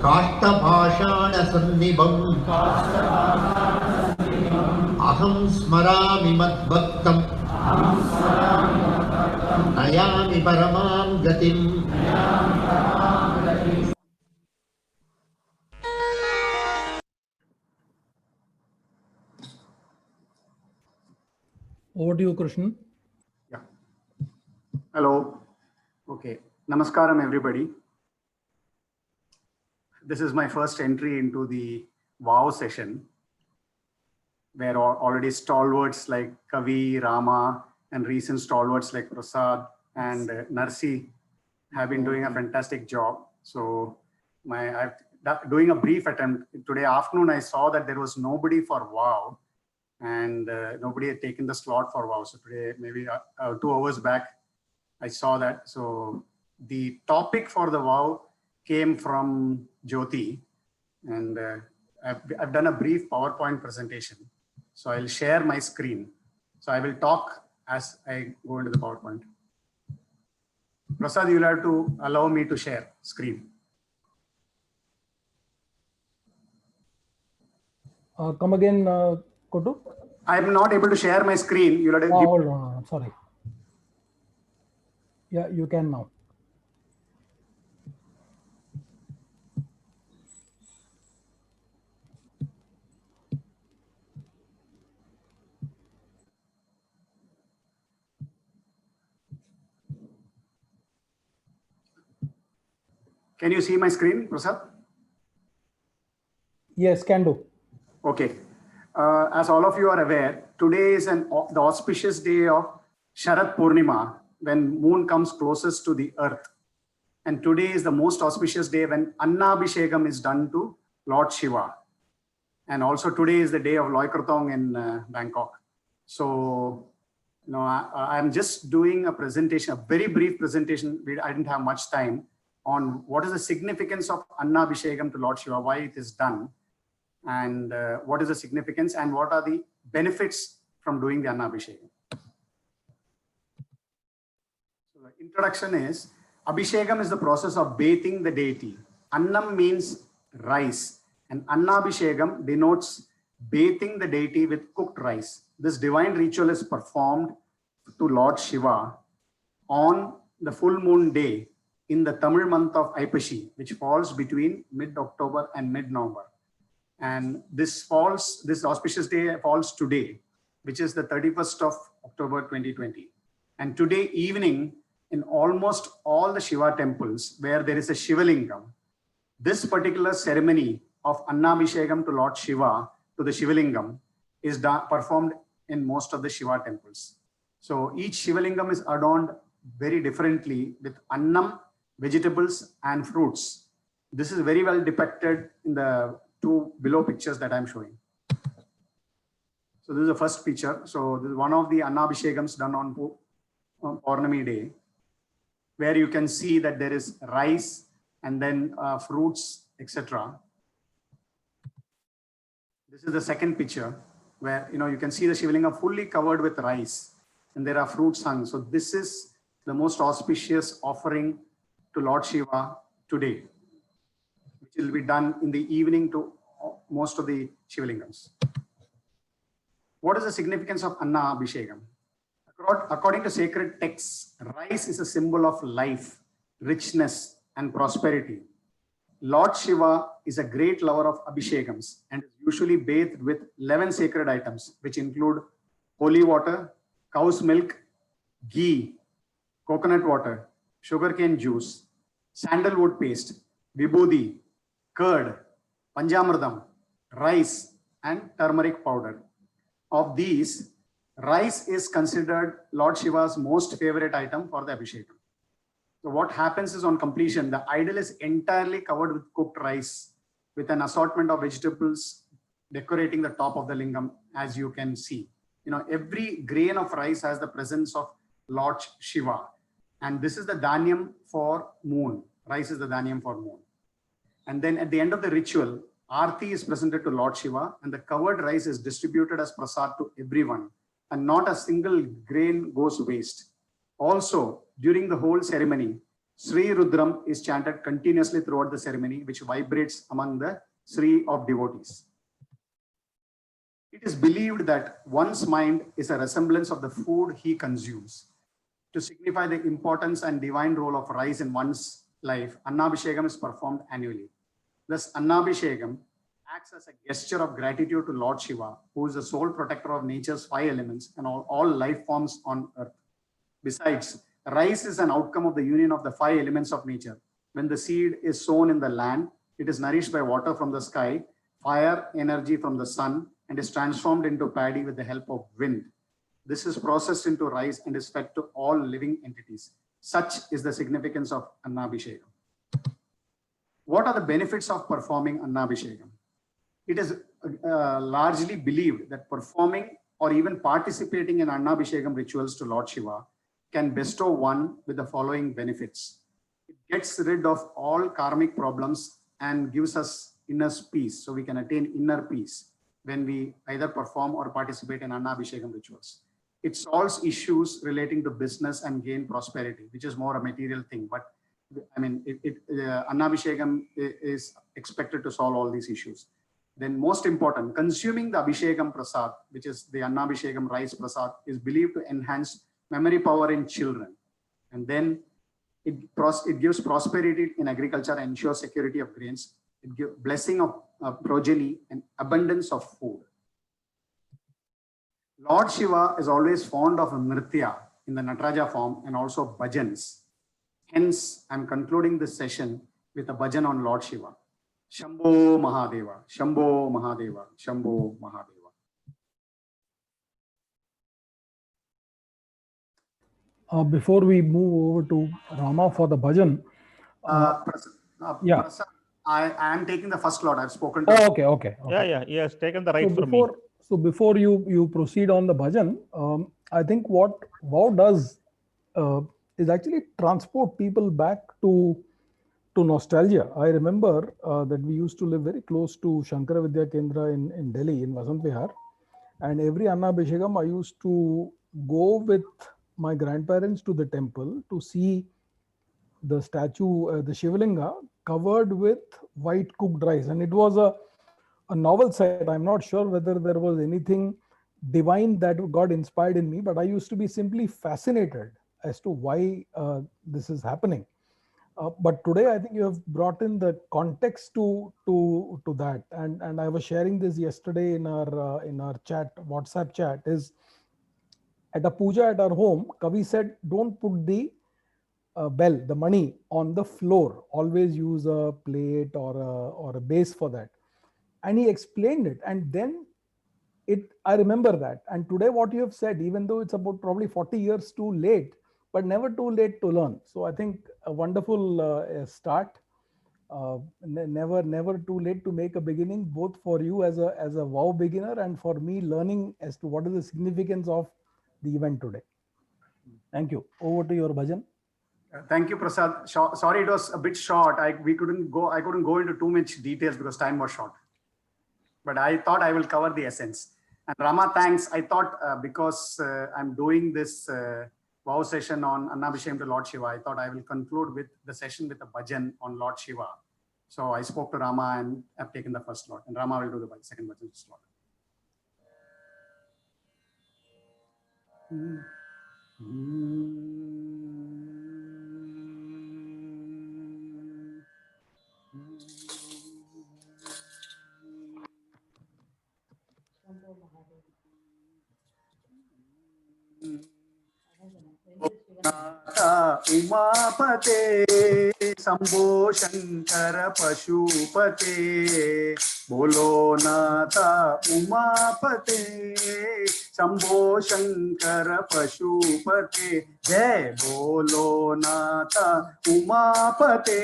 काष्ठभाषाणसन्निभम् अहं स्मरामि मद्भक्तं नयामि परमां गतिम्। Over to you, Krishnan. Yeah. Hello. Okay. Namaskaram, everybody. This is my first entry into the WOW session, where already stalwarts like Kavi, Rama, and recent stalwarts like Prasad and Narsi have been doing a fantastic job. So I'm doing a brief attempt. Today afternoon, I saw that there was nobody for WOW. And nobody had taken the slot for WOW. So today, maybe 2 hours back, I saw that. So the topic for the WOW came from Jyoti, and I've done a brief PowerPoint presentation. So I'll share my screen. So I will talk as I go into the PowerPoint. Prasad, you'll have to allow me to share screen. Come again, Kotu. I'm not able to share my screen. You'll have to hold on. Sorry. Yeah, you can now. Can you see my screen, Prasad? Yes, can do. Okay. As all of you are aware, today is the auspicious day of Sharat Purnima, when moon comes closest to the earth. And today is the most auspicious day when Annabhishekam is done to Lord Shiva. And also today is the day of Loy Krathong in Bangkok. So, I'm just doing a presentation, a very brief presentation. I didn't have much time on what is the significance of Annabhishekam to Lord Shiva, why it is done, and what is the significance and what are the benefits from doing the Annabhishekam. So the introduction is, Abhishekam is the process of bathing the deity. Annam means rice, and Annabhishekam denotes bathing the deity with cooked rice. This divine ritual is performed to Lord Shiva on the full moon day in the Tamil month of Aipashi, which falls between mid-October and mid-November. And this auspicious day falls today, which is the 31st of October 2020. And today evening, in almost all the Shiva temples where there is a Shivalingam, this particular ceremony of Annabhishekam to Lord Shiva, to the Shivalingam, is performed in most of the Shiva temples. So each Shivalingam is adorned very differently with annam, vegetables, and fruits. This is very well depicted in the 2 below pictures that I'm showing. So this is the first picture. So this is one of the Annabhishekams done on Purnami day, where you can see that there is rice and then fruits, etc. This is the second picture where you can see the Shivalingam fully covered with rice and there are fruits hung. So this is the most auspicious offering to Lord Shiva today, which will be done in the evening to most of the Shivalingams. What is the significance of Annabhishekam? According to sacred texts, rice is a symbol of life, richness, and prosperity. Lord Shiva is a great lover of Abhishekams and is usually bathed with 11 sacred items, which include holy water, cow's milk, ghee, coconut water, sugarcane juice, sandalwood paste, vibhuti, curd, panjamridam, rice, and turmeric powder. Of these, rice is considered Lord Shiva's most favorite item for the Abhishekam. So what happens is, on completion, the idol is entirely covered with cooked rice with an assortment of vegetables decorating the top of the lingam, as you can see. Every grain of rice has the presence of Lord Shiva. And this is the dhanyam for moon. Rice is the dhanyam for moon. And then at the end of the ritual, Aarti is presented to Lord Shiva and the covered rice is distributed as prasad to everyone. And not a single grain goes waste. Also, during the whole ceremony, Sri Rudram is chanted continuously throughout the ceremony, which vibrates among the Sri of devotees. It is believed that one's mind is a resemblance of the food he consumes. To signify the importance and divine role of rice in one's life, Annabhishekam is performed annually. Thus, Annabhishekam acts as a gesture of gratitude to Lord Shiva, who is the sole protector of nature's 5 elements and all life forms on earth. Besides, rice is an outcome of the union of the 5 elements of nature. When the seed is sown in the land, it is nourished by water from the sky, fire, energy from the sun, and is transformed into paddy with the help of wind. This is processed into rice and is fed to all living entities. Such is the significance of Annabhishekam. What are the benefits of performing Annabhishekam? It is largely believed that performing or even participating in Annabhishekam rituals to Lord Shiva can bestow one with the following benefits. It gets rid of all karmic problems and gives us inner peace. So we can attain inner peace when we either perform or participate in Annabhishekam rituals. It solves issues relating to business and gain prosperity, which is more a material thing. But I mean, Annabhishekam is expected to solve all these issues. Then most important, consuming the Abhishekam Prasad, which is the Annabhishekam rice Prasad, is believed to enhance memory power in children. And then it gives prosperity in agriculture and ensures security of grains. It gives blessing of progeny and abundance of food. Lord Shiva is always fond of Nritya in the Nataraja form and also bhajans. Hence, I'm concluding this session with a bhajan on Lord Shiva. Shambho Mahadeva, Shambho Mahadeva, Shambho Mahadeva. Before we move over to Rama for the bhajan, yeah. Prasad, I am taking the first lot. I've spoken to. Oh, okay. Yeah, he has taken the right from me. So before you proceed on the bhajan, I think what Wow does is actually transport people back to nostalgia. I remember that we used to live very close to Shankara Vidya Kendra in Delhi, in Vasant Vihar. And every Annabhishekam, I used to go with my grandparents to the temple to see the statue, the Shivalinga, covered with white cooked rice. And it was a novel sight. I'm not sure whether there was anything divine that got inspired in me, but I used to be simply fascinated as to why this is happening. But today, I think you have brought in the context to that, and I was sharing this yesterday in our chat, WhatsApp chat. Is at a puja at our home, Kavi said, "Don't put the bell, the money, on the floor. Always use a plate or a base for that." And he explained it, and then I remember that. And today, what you have said, even though it's about probably 40 years too late, but never too late to learn. So I think a wonderful start. Never too late to make a beginning, both for you as a Wow beginner and for me learning as to what is the significance of the event today. Thank you. Over to your bhajan. Thank you, Prasad. Sorry, it was a bit short. I couldn't go into too much details because time was short. But I thought I will cover the essence. And Rama, thanks. I thought because I'm doing this Wow session on Annabhishekam to Lord Shiva, I thought I will conclude with the session with a bhajan on Lord Shiva. So I spoke to Rama and I've taken the first slot, and Rama will do the second bhajan slot. उमापते Shambho Shankar पशुपते बोलो नाथा उमापते शंभो शंकर पशुपते जय बोलो नाथा उमापते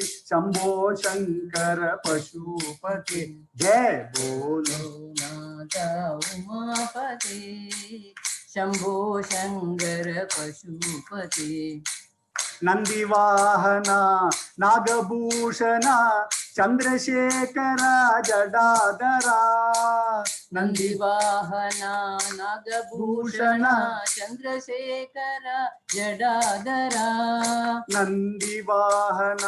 शंभो शंकर पशुपते जय बोलो नाथा उमापते शंभो शंकर पशुपते ನಂದಿವಾಹನ ನಾಗಭೂಷಣ ಚಂದ್ರಶೇಖರ ಜಡಾಧರ ನಂದಿವಾಹನ ನಾಗಭೂಷಣ ಚಂದ್ರಶೇಖರ ಜಡಾಧರ ನಂದಿವಾಹನ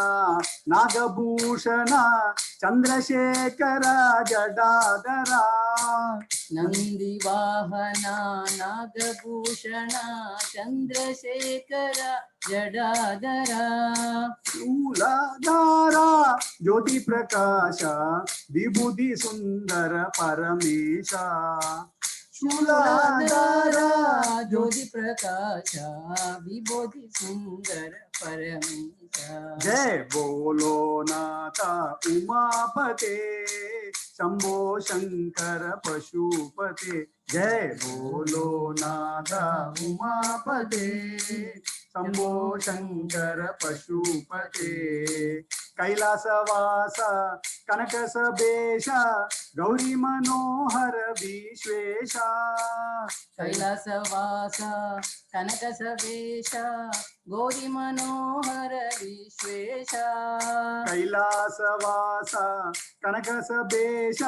ನಾಗಭೂಷಣ ಚಂದ್ರಶೇಖರ ಜಡಾಧರ ನಂದಿವಾಹನ ನಾಗಭೂಷಣ ಚಂದ್ರಶೇಖರ ಜಡಾಧರ ಶೂಲಧಾರ ಜ್ಯೋತಿ ಪ್ರಕಾಶ ವಿಭೂತಿ ಸುಂದರ ಪರಮೇಶ ಶೂಲಾಧಾರ ಜ್ಯೋತಿ ಪ್ರಕಾಶ ವಿಭೂತಿ ಸುಂದರ ಪರಮೇಶ ಜಯ ಬೋಲೋ ನಾಥ ಉಮಾಪತೆ ಶಂಭೋ ಶಂಕರ ಪಶುಪತೆ ಜಯ ಬೋಲೋ ನಾಥ ಉಮಾಪತೆ ಶಂಭೋ ಶಂಕರ ಪಶುಪತೆ ಕೈಲಾಸವಾಸ ಕನಕ ಸಬೇಶ ಗೌರಿ ಮನೋಹರ ವಿಶ್ವೇಶ ಕೈಲಾಸವಾಸ ಕನಕ ಸವೇಶ ಗೌರಿ ಮನೋಹರ ವಿಶ್ವೇಶ ಕೈಲಾಸವಾಸ ಕನಕ ಸಬೇಶ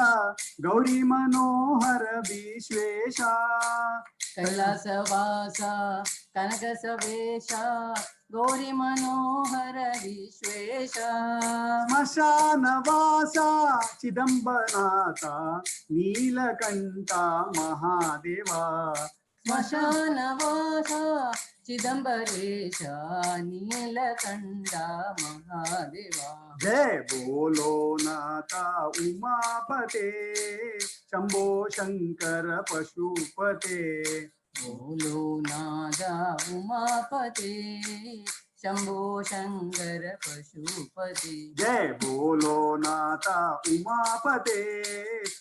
ಗೌರಿ ಮನೋಹರ ವಿಶ್ವೇಶ ಕೈಲಾಸವಾಸ ಕನಕ ಸವೇಶ ಗೌರಿ ಮನೋಹರ ವಿಶ್ವೇಶ ಸ್ಮಶಾನವಾಸ ಚಿದಂಬರನಾಥ ನೀಲಕಂಠ ಮಹಾದೇವ ಸ್ಮಶಾನವಾಸ ಚಿದಂಬರೇಶ ನೀಲಕಂಠ ಮಹಾದೇವ ಜಯ ಬೋಲೋ ನಾಥ ಉಮಾಪತೆ ಶಂಭೋ ಶಂಕರ ಪಶುಪತೆ ಬೋಲೋ ನಾದ ಉಮಾಪತೆ ಶಂಭೋ ಶಂಕರ ಪಶುಪತಿ ಜಯ ಬೋಲೋ ನಾಥ ಉಮಾಪತೆ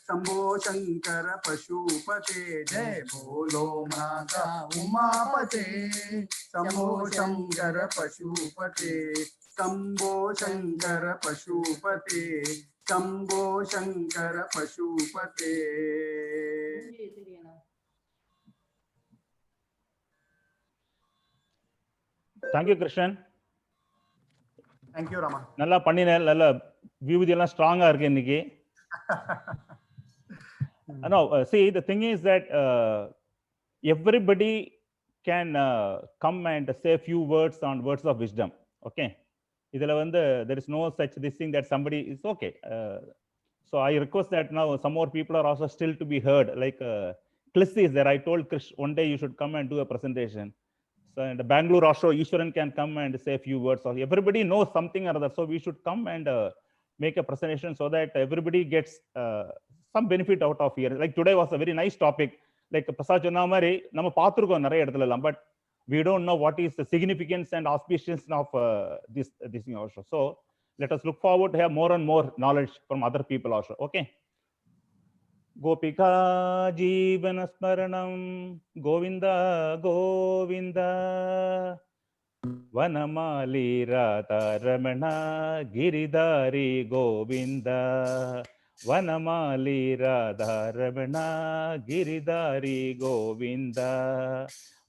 ಶಂಭೋ ಶಂಕರ ಪಶುಪತೆ ಜಯ ಬೋಲೋ ನಾಥ ಉಮಾಪತೆ ಶಂಭೋ ಶಂಕರ ಪಶುಪತೆ ಶಂಭೋ ಶಂಕರ ಪಶುಪತೆ ಶಂಭೋ Shankara ಪಶುಪತೆ. Thank you, Krishnan. Thank you, Rama. நல்லா பண்ணின நல்ல வியூதி எல்லாம் ஸ்ட்ராங்கா இருக்கு இன்னைக்கு. No, see, the thing is that everybody can come and say a few words on words of wisdom. Okay, இதுல வந்து there is no such this thing that somebody is okay. So I request that now some more people are also still to be heard. Like Kliss is there. I told Krish one day you should come and do a presentation. So in the Bangalore also, Ishwaran can come and say a few words. So everybody knows something or other. So we should come and make a presentation so that everybody gets some benefit out of here. Like today was a very nice topic. Like Prasad Janamari, nama paathirukkom nariya edathula, but we don't know what is the significance and auspicious of this thing also. So let us look forward to have more and more knowledge from other people also. Okay. Gopika Jeevana Smaranam Govinda Govinda Vanamali Radha Ramana Giridhari Govinda Vanamali Radha Ramana Giridhari Govinda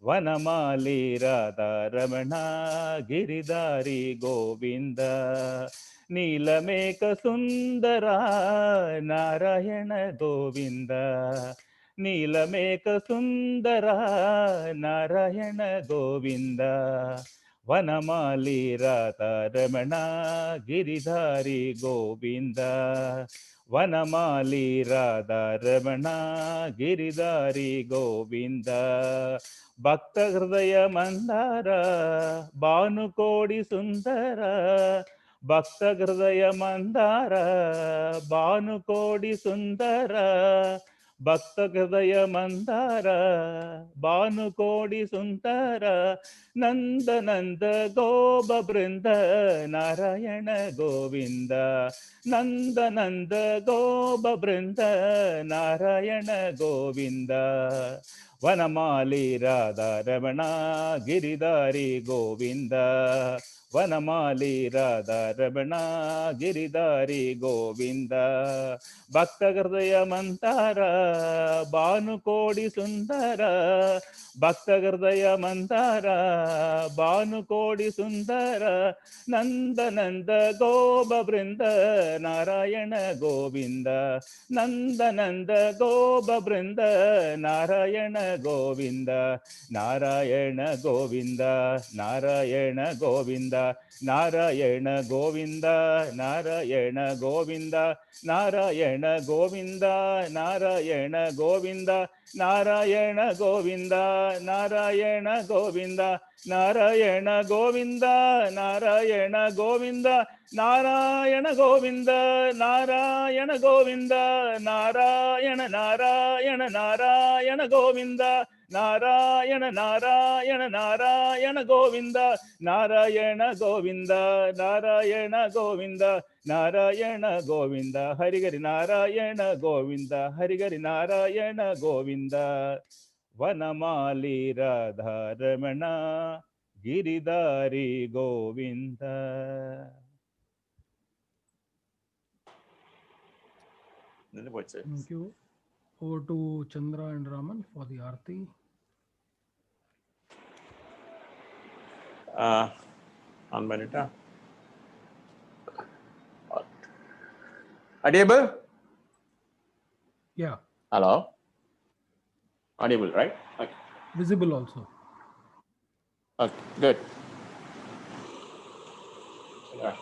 Vanamali Radha Ramana Giridhari Govinda ನೀಲಮೇಕ ಸುಂದರ ನಾರಾಯಣ ಗೋವಿಂದ ನೀಲಮೇಕ ಸುಂದರ ನಾರಾಯಣ ಗೋವಿಂದ ವನಮಾಲಿ ರಾಧಾ ರಮಣ ಗಿರಿಧಾರಿ ಗೋವಿಂದ ವನಮಾಲಿ ರಾಧಾ ರಮಣ ಗಿರಿಧಾರಿ ಗೋವಿಂದ ಭಕ್ತ ಹೃದಯ ಮಂದಾರ ಭಾನುಕೋಡಿ ಸುಂದರ ಭಕ್ತ ಹೃದಯ ಮಂದಾರ ಭಾನುಕೋಡಿ ಸುಂದರ ಭಕ್ತ ಹೃದಯ ಮಂದಾರ ಭಾನುಕೋಡಿ ಸುಂದರ ನಂದ ನಂದ ಗೋಪ ಬೃಂದ ನಾರಾಯಣ ಗೋವಿಂದ ನಂದ ನಂದ ಗೋಪ ಬೃಂದ ನಾರಾಯಣ ಗೋವಿಂದ ವನಮಾಲಿ ರಾಧಾ ರಮಣ ಗಿರಿಧಾರಿ ಗೋವಿಂದ ವನಮಾಲಿ ರಾಧಾ ರಮಣ ಗಿರಿಧಾರಿ ಗೋವಿಂದ ಭಕ್ತ ಹೃದಯ ಮಂತಾರ ಭಾನುಕೋಡಿ ಸುಂದರ ಭಕ್ತ ಹೃದಯ ಮಂತಾರ ಭಾನುಕೋಡಿ ಸುಂದರ ನಂದ ನಂದ ಗೋಪ ಬೃಂದ ನಾರಾಯಣ ಗೋವಿಂದ ನಂದ ನಂದ ಗೋಪ Brinda Narayana Govinda Narayana Govinda Narayana Govinda Narayana Govinda Narayana Govinda Narayana Govinda Narayana Govinda Narayana Govinda Narayana Govinda Narayana Govinda Narayana Govinda Narayana Govinda Narayana Govinda Narayana Narayana Narayana Govinda Narayana Narayana Narayana Govinda Narayana Govinda Narayana Govinda Narayana Govinda ಹರಿಗರಿ Narayana Govinda ಹರಿಗರಿ Narayana Govinda ವನಮಾಲಿ Radha Ramana Giridhari Govinda. Thank you. Over to Chandra and Raman for the Aarti. On பண்ணிட்டா audible? Yeah, Hello? Audible, right? Okay. visible also. Okay, good. Yeah.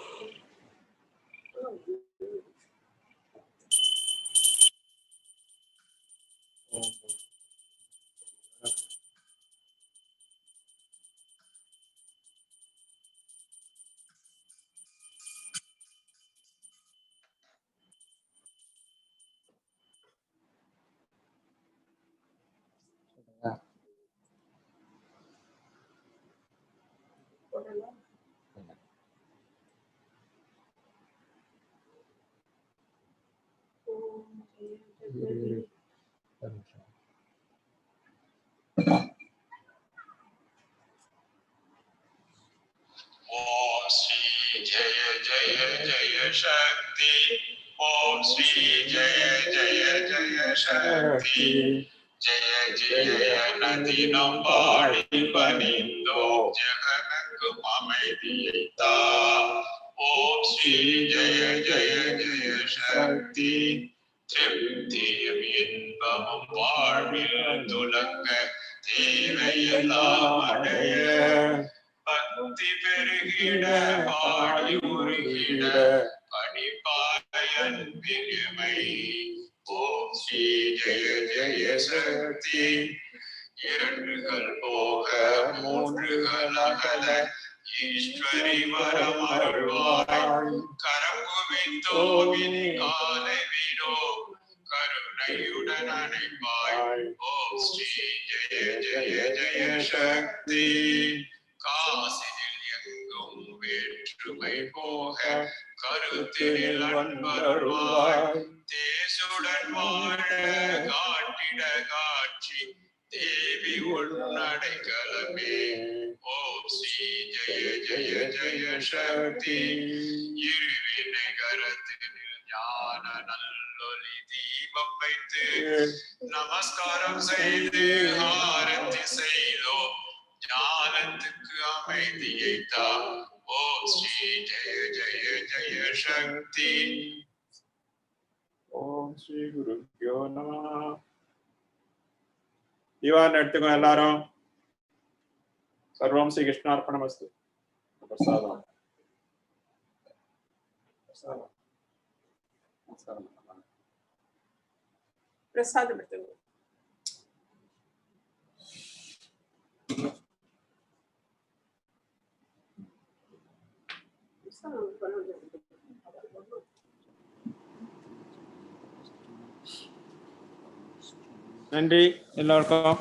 Om Shri Jaya Jaya Jaya Shakti. Om Shri Jaya Jaya Jaya Shakti. Jaya Jaya Nadi Nambari Panindo Jaganak Amaidita. Om Shri Jaya Jaya Jaya Shakti. திருப்தியும் இன்பமும் வாழ்வில் துலங்க தேவையெல்லாம் அடைய பக்தி பெருகிட பாடி உருகிட பணிப்பாயன் பெருமை. ஓம் ஸ்ரீ ஜெய ஜெய சக்தி. இரண்டுகள் போக மூன்றுகள் அகல ஈஸ்வரி வரம் அருள்வாய். கரங்குவிந்தோவினி காலை விடோ கருணையுடன் அணைப்பாய். ஓம் ஸ்ரீ ஜெய ஜெய ஜெய சக்தி. காசினில் எங்கும் வேற்றுமை போக கருத்தினில் அன்பருள்வாய். தேசுடன் வாழ காட்டிட காட்சி தேவி உள்நடைக்கலமே. ஓம் ஸ்ரீ ஜெய ஜெய ஜெய சக்தி. இருவினை கரத்தினில் ஞான நல்லொலி தீபம் வைத்து நமஸ்காரம் செய்து ஆரத்தி செய்தோம். ஞானத்துக்கு அமைதியை தா. ஓம் ஸ்ரீ ஜெய ஜெய ஜெய சக்தி. ஓம் ஸ்ரீ குருப்யோ நமः. தீவான் எடுத்துக்கோ எல்லாரும். சர்வம் ஸ்ரீ கிருஷ்ணார்ப்பணமஸ்து. பிரசாதம் பிரசாதம் பிரசாதம் எடுத்துக்கோ. நன்றி எல்லாருக்கும்.